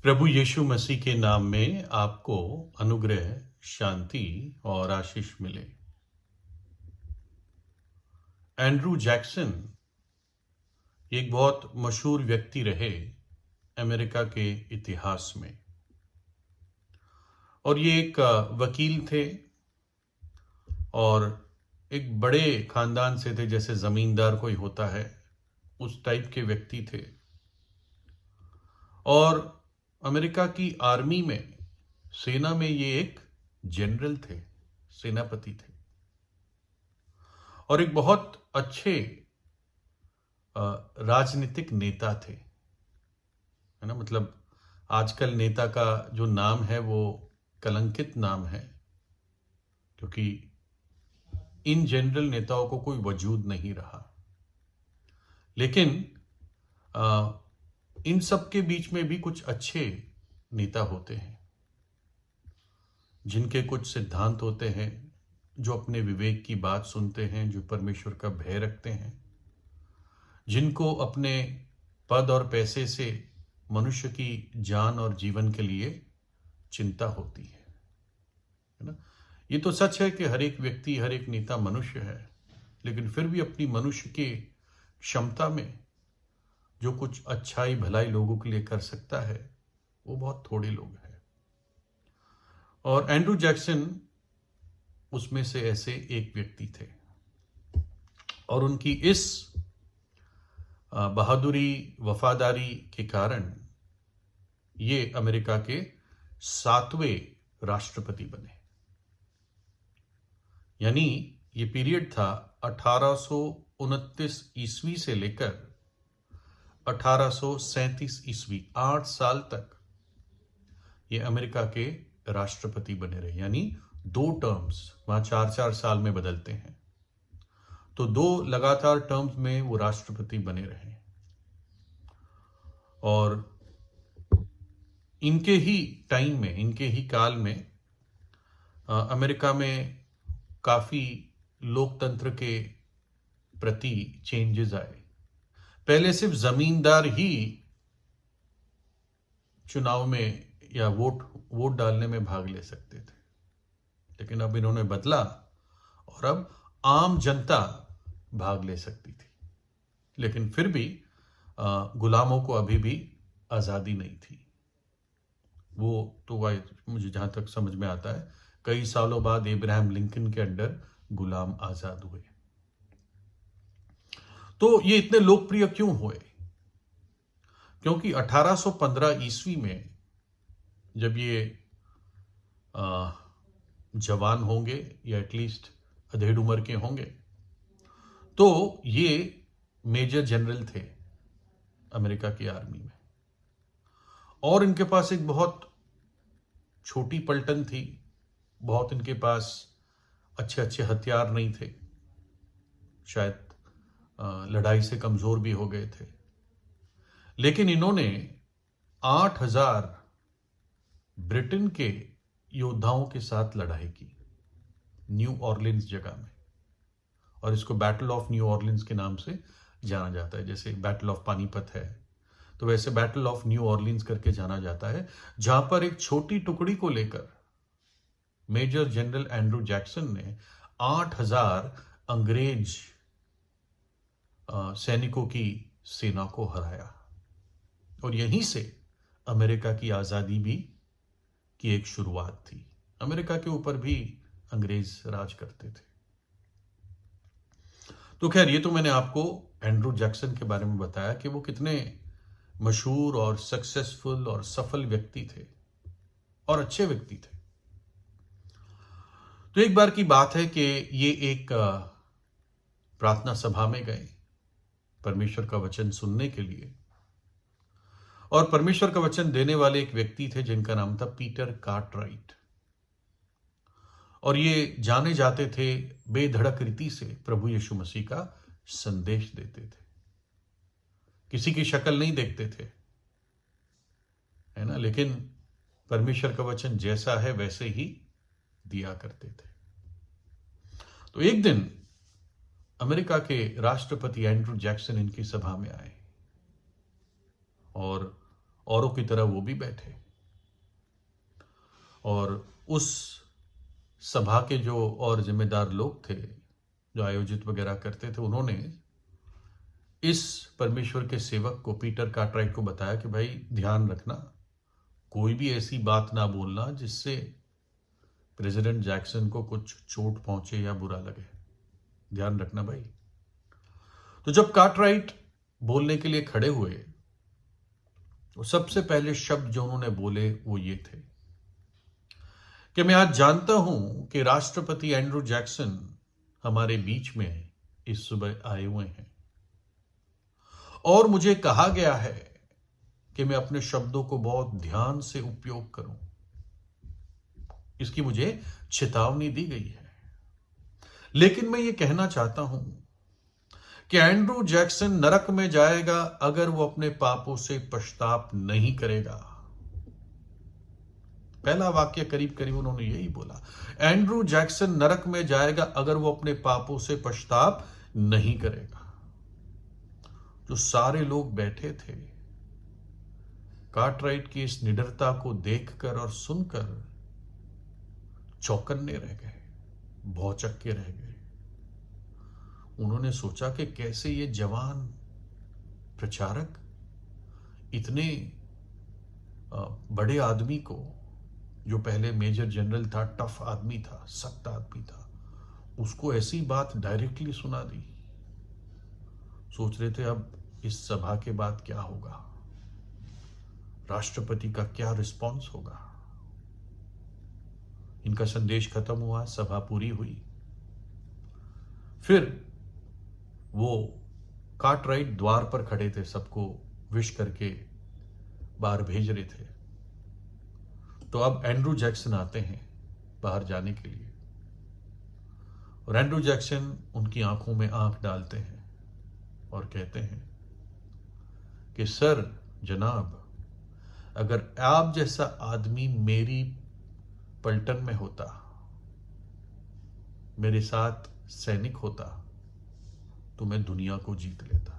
प्रभु यीशु मसीह के नाम में आपको अनुग्रह, शांति और आशीष मिले। एंड्रू जैक्सन एक बहुत मशहूर व्यक्ति रहे अमेरिका के इतिहास में, और ये एक वकील थे और एक बड़े खानदान से थे, जैसे जमींदार कोई होता है उस टाइप के व्यक्ति थे। और अमेरिका की आर्मी में, सेना में ये एक जनरल थे, सेनापति थे और एक बहुत अच्छे राजनीतिक नेता थे, है ना। मतलब आजकल नेता का जो नाम है वो कलंकित नाम है, क्योंकि इन जनरल नेताओं को कोई वजूद नहीं रहा। लेकिन इन सब के बीच में भी कुछ अच्छे नेता होते हैं, जिनके कुछ सिद्धांत होते हैं, जो अपने विवेक की बात सुनते हैं, जो परमेश्वर का भय रखते हैं, जिनको अपने पद और पैसे से मनुष्य की जान और जीवन के लिए चिंता होती है ना। ये तो सच है कि हर एक व्यक्ति, हर एक नेता मनुष्य है, लेकिन फिर भी अपनी मनुष्य की क्षमता में जो कुछ अच्छाई भलाई लोगों के लिए कर सकता है, वो बहुत थोड़े लोग हैं। और एंड्रू जैक्सन उसमें से ऐसे एक व्यक्ति थे, और उनकी इस बहादुरी, वफादारी के कारण ये अमेरिका के 7वें राष्ट्रपति बने। यानी ये पीरियड था 1829 ईस्वी से लेकर 1837 ईस्वी, 8 साल तक ये अमेरिका के राष्ट्रपति बने रहे। यानी 2 टर्म्स, वहां 4-4 साल में बदलते हैं, तो 2 लगातार टर्म्स में वो राष्ट्रपति बने रहे। और इनके ही टाइम में, इनके ही काल में अमेरिका में काफी लोकतंत्र के प्रति चेंजेस आए। पहले सिर्फ जमींदार ही चुनाव में या वोट डालने में भाग ले सकते थे, लेकिन अब इन्होंने बदला और अब आम जनता भाग ले सकती थी। लेकिन फिर भी गुलामों को अभी भी आज़ादी नहीं थी। वो तो मुझे जहां तक समझ में आता है, कई सालों बाद इब्राहिम लिंकन के अंडर गुलाम आजाद हुए। तो ये इतने लोकप्रिय क्यों हुए? क्योंकि 1815 ईस्वी में जब ये जवान होंगे या एटलीस्ट अधेड़ उम्र के होंगे, तो ये मेजर जनरल थे अमेरिका की आर्मी में, और इनके पास एक बहुत छोटी पलटन थी, बहुत इनके पास अच्छे अच्छे हथियार नहीं थे, शायद लड़ाई से कमजोर भी हो गए थे। लेकिन इन्होंने 8000 ब्रिटेन के योद्धाओं के साथ लड़ाई की न्यू ऑर्लिन्स जगह में, और इसको बैटल ऑफ न्यू ऑर्लिन्स के नाम से जाना जाता है। जैसे बैटल ऑफ पानीपत है, तो वैसे बैटल ऑफ न्यू ऑर्लिन्स करके जाना जाता है, जहां पर एक छोटी टुकड़ी को लेकर मेजर जनरल एंड्रू जैक्सन ने 8000 अंग्रेज सैनिकों की सेना को हराया। और यहीं से अमेरिका की आजादी भी की एक शुरुआत थी। अमेरिका के ऊपर भी अंग्रेज राज करते थे। तो खैर, ये तो मैंने आपको एंड्रू जैक्सन के बारे में बताया कि वो कितने मशहूर और सक्सेसफुल और सफल व्यक्ति थे और अच्छे व्यक्ति थे। तो एक बार की बात है कि ये एक प्रार्थना सभा में गए परमेश्वर का वचन सुनने के लिए, और परमेश्वर का वचन देने वाले एक व्यक्ति थे जिनका नाम था पीटर कार्टराइट। और ये जाने जाते थे बेधड़क रीति से प्रभु यीशु मसीह का संदेश देते थे। किसी की शक्ल नहीं देखते थे, है ना, लेकिन परमेश्वर का वचन जैसा है वैसे ही दिया करते थे। तो एक दिन अमेरिका के राष्ट्रपति एंड्रू जैक्सन इनकी सभा में आए, और औरों की तरह वो भी बैठे और उस सभा के जो और जिम्मेदार लोग थे जो आयोजित वगैरह करते थे, उन्होंने इस परमेश्वर के सेवक को, पीटर कार्टराइट को बताया कि भाई ध्यान रखना, कोई भी ऐसी बात ना बोलना जिससे प्रेसिडेंट जैक्सन को कुछ चोट पहुंचे या बुरा लगे। ध्यान रखना भाई। तो जब कार्टराइट बोलने के लिए खड़े हुए तो सबसे पहले शब्द जो उन्होंने बोले वो ये थे कि मैं आज जानता हूं कि राष्ट्रपति एंड्रू जैक्सन हमारे बीच में इस सुबह आए हुए हैं और मुझे कहा गया है कि मैं अपने शब्दों को बहुत ध्यान से उपयोग करूं। इसकी मुझे चेतावनी दी गई है। लेकिन मैं ये कहना चाहता हूं कि एंड्रू जैक्सन नरक में जाएगा अगर वो अपने पापों से पश्चाताप नहीं करेगा। पहला वाक्य करीब करीब उन्होंने यही बोला, एंड्रू जैक्सन नरक में जाएगा अगर वो अपने पापों से पश्चाताप नहीं करेगा। जो सारे लोग बैठे थे कार्टराइट की इस निडरता को देखकर और सुनकर चौकन्ने रह गए, भौचक्के रह गए। उन्होंने सोचा कि कैसे ये जवान प्रचारक इतने बड़े आदमी को, जो पहले मेजर जनरल था, टफ आदमी था, सख्त आदमी था, उसको ऐसी बात डायरेक्टली सुना दी। सोच रहे थे अब इस सभा के बाद क्या होगा, राष्ट्रपति का क्या रिस्पॉन्स होगा। इनका संदेश खत्म हुआ, सभा पूरी हुई। फिर वो कार्टराइट द्वार पर खड़े थे, सबको विश करके बाहर भेज रहे थे। तो अब एंड्रू जैक्सन आते हैं बाहर जाने के लिए और एंड्रू जैक्सन उनकी आंखों में आंख डालते हैं और कहते हैं कि सर, जनाब, अगर आप जैसा आदमी मेरी पलटन में होता, मेरे साथ सैनिक होता, तो मैं दुनिया को जीत लेता।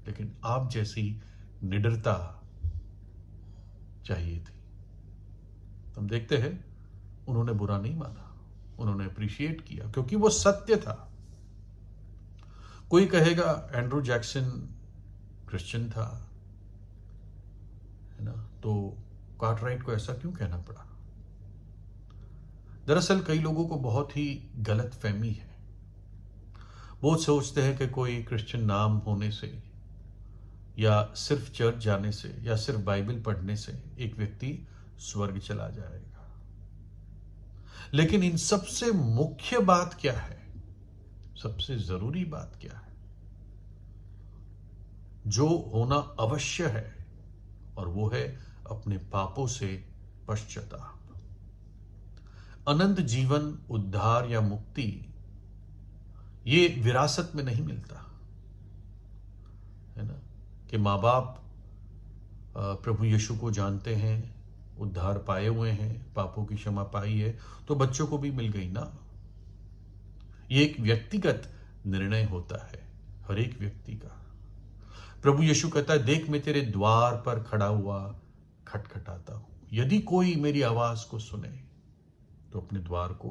लेकिन आप जैसी निडरता चाहिए थी। हम देखते हैं उन्होंने बुरा नहीं माना, उन्होंने अप्रिशिएट किया क्योंकि वो सत्य था। कोई कहेगा एंड्रू जैक्सन क्रिश्चियन था, है ना, तो कार्टराइट को ऐसा क्यों कहना पड़ा। दरअसल कई लोगों को बहुत ही गलत फहमी है। वो सोचते हैं कि कोई क्रिश्चियन नाम होने से या सिर्फ चर्च जाने से या सिर्फ बाइबल पढ़ने से एक व्यक्ति स्वर्ग चला जाएगा। लेकिन इन सबसे मुख्य बात क्या है, सबसे जरूरी बात क्या है, जो होना अवश्य है, और वो है अपने पापों से पश्चाताप। अनंत जीवन, उद्धार या मुक्ति ये विरासत में नहीं मिलता, है ना, कि मां बाप प्रभु यीशु को जानते हैं, उद्धार पाए हुए हैं, पापों की क्षमा पाई है, तो बच्चों को भी मिल गई ना। ये एक व्यक्तिगत निर्णय होता है हर एक व्यक्ति का। प्रभु यीशु कहता है, देख मैं तेरे द्वार पर खड़ा हुआ खटखटाता हूं, यदि कोई मेरी आवाज को सुने तो अपने द्वार को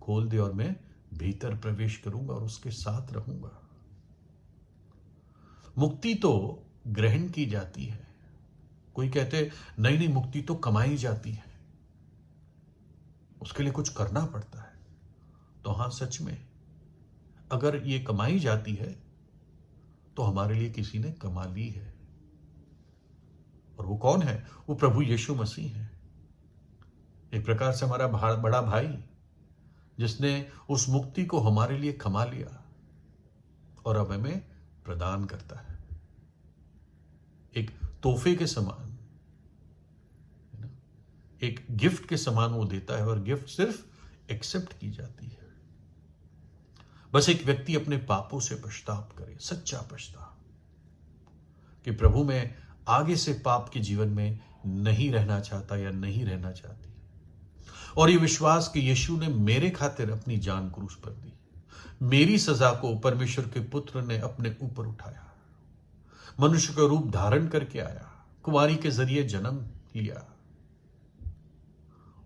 खोल दे और मैं भीतर प्रवेश करूंगा और उसके साथ रहूंगा। मुक्ति तो ग्रहण की जाती है। कोई कहते नहीं नहीं, मुक्ति तो कमाई जाती है, उसके लिए कुछ करना पड़ता है। तो हां, सच में अगर ये कमाई जाती है तो हमारे लिए किसी ने कमा ली है। और वो कौन है? वो प्रभु यीशु मसीह है। एक प्रकार से हमारा बड़ा भाई, जिसने उस मुक्ति को हमारे लिए कमा लिया और अब हमें प्रदान करता है एक तोहफे के समान, है ना, एक गिफ्ट के समान वो देता है। और गिफ्ट सिर्फ एक्सेप्ट की जाती है। बस एक व्यक्ति अपने पापों से पश्चाताप करे, सच्चा पश्चाताप, कि प्रभु मैं आगे से पाप के जीवन में नहीं रहना चाहता या नहीं रहना चाहती, और ये विश्वास कि यीशु ने मेरे खातिर अपनी जान क्रूस पर दी, मेरी सजा को परमेश्वर के पुत्र ने अपने ऊपर उठाया, मनुष्य का रूप धारण करके आया, कुंवारी के जरिए जन्म लिया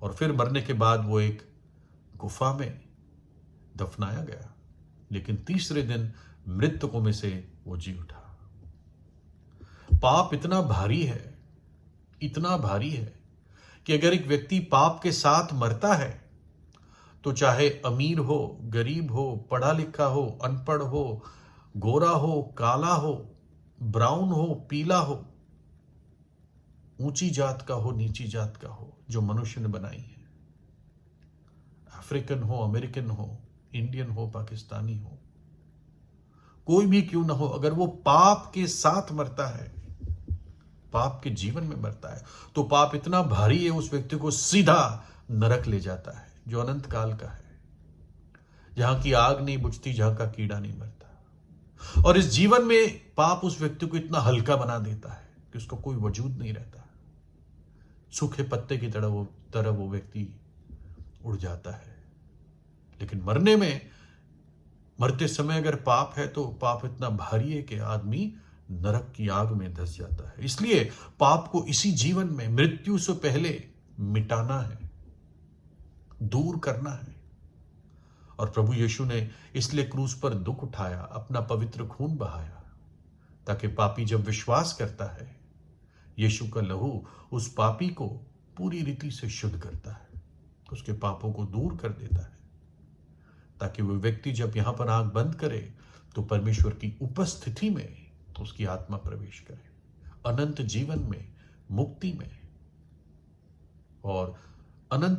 और फिर मरने के बाद वो एक गुफा में दफनाया गया, लेकिन तीसरे दिन मृतकों में से वो जी उठा। पाप इतना भारी है, इतना भारी है कि अगर एक व्यक्ति पाप के साथ मरता है तो चाहे अमीर हो, गरीब हो, पढ़ा लिखा हो, अनपढ़ हो, गोरा हो, काला हो, ब्राउन हो, पीला हो, ऊंची जात का हो, नीची जात का हो, जो मनुष्य ने बनाई है, अफ्रीकन हो, अमेरिकन हो, इंडियन हो, पाकिस्तानी हो, कोई भी क्यों ना हो, अगर वो पाप के साथ मरता है, पाप के जीवन में मरता है, तो पाप इतना भारी है उस व्यक्ति को सीधा नरक ले जाता है, जो अनंत काल का है, जहां की आग नहीं बुझती, जहां का कीड़ा नहीं मरता। और इस जीवन में पाप उस व्यक्ति को इतना हल्का बना देता है कि उसका कोई वजूद नहीं रहता, सूखे पत्ते की तरह वो व्यक्ति उड़ जाता है। लेकिन मरते समय अगर पाप है तो पाप इतना भारी है कि आदमी नरक की आग में धंस जाता है। इसलिए पाप को इसी जीवन में मृत्यु से पहले मिटाना है, दूर करना है। और प्रभु यीशु ने इसलिए क्रूस पर दुख उठाया, अपना पवित्र खून बहाया, ताकि पापी जब विश्वास करता है, यीशु का लहू उस पापी को पूरी रीति से शुद्ध करता है, उसके पापों को दूर कर देता है, ताकि वह व्यक्ति जब यहां पर आंख बंद करे तो परमेश्वर की उपस्थिति में उसकी आत्मा प्रवेश करे, अनंत जीवन में, मुक्ति में और अनंत